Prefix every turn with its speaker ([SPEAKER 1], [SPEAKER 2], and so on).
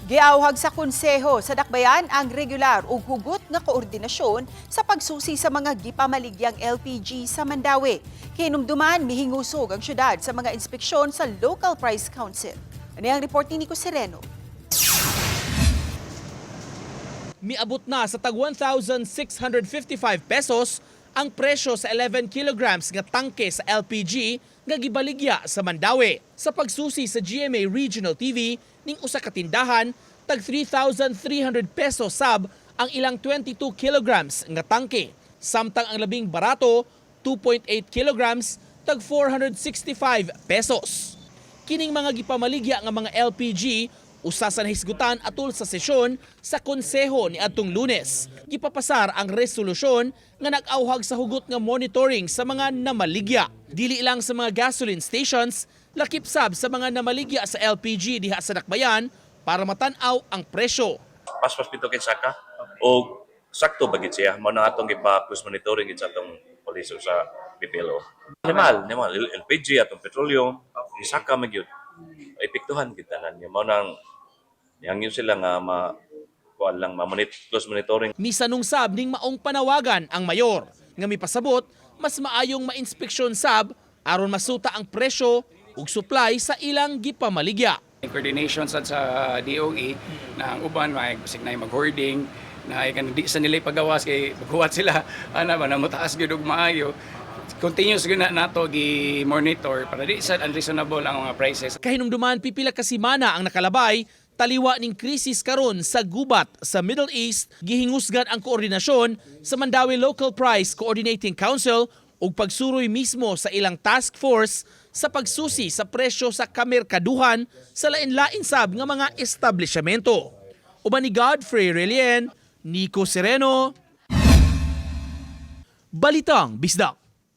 [SPEAKER 1] Giawhag sa konseho sa dakbayan ang regular ug hugot nga koordinasyon sa pagsusi sa mga gipamaligyang LPG sa Mandawi. Hinumduman mihingusog ang syudad sa mga inspeksyon sa Local Price Council. Ano ang report ni Nico Sereno?
[SPEAKER 2] Miabot na sa tag 1,655 pesos ang presyo sa 11 kilograms nga tangke sa LPG nga gibaligya sa Mandawi. Sa pagsusi sa GMA Regional TV ning usa ka tindahan, tag 3,300 pesos sab ang ilang 22 kilograms nga tangke. Samtang ang labing barato, 2.8 kilograms, tag 465 pesos. Kining mga gipamaligya nga mga LPG usa sa nahisgutan atol sa sesyon sa konseho ni adtong Lunes. Gipapasar ang resolusyon nga nag-awhag sa hugot nga monitoring sa mga namaligya. Dili lang sa mga gasoline stations, lakip sab sa mga namaligya sa LPG diha sa dakbayan para matanaw ang presyo.
[SPEAKER 3] Paspas pito kay saka o sakto bagit siya mo na atong gipa-close monitoring gid sa atong police sa PPLO. Normal LPG atong petroleum isaka magyud. Epektuhan kita nan mo nang yang yun sila nga kuan lang close monitoring.
[SPEAKER 2] Misanong sab ning maong panawagan ang mayor nga mipasabot mas maayong ma-inspeksyon sab aron masuta ang presyo ug supply sa ilang gipamaligya.
[SPEAKER 4] Coordination sa DOE na ang uban signay mag-hoarding na di sa nila pagawas kay maghuwat sila ana ba na mataas gyud og maayo. Continuous gyud na nato gi-monitor para di sad unreasonable ang mga prices.
[SPEAKER 2] Kahinumduman pipila ka semana ang nakalabay taliwa ning krisis karon sa gubat sa Middle East, gihingusgan ang koordinasyon sa Mandawi Local Price Coordinating Council ug pagsuroy mismo sa ilang task force sa pagsusi sa presyo sa kamerkaduhan sa lain-lain sab nga mga establishmento. Uban ni Godfrey Relien, Nico Sereno, Balitang Bisdak.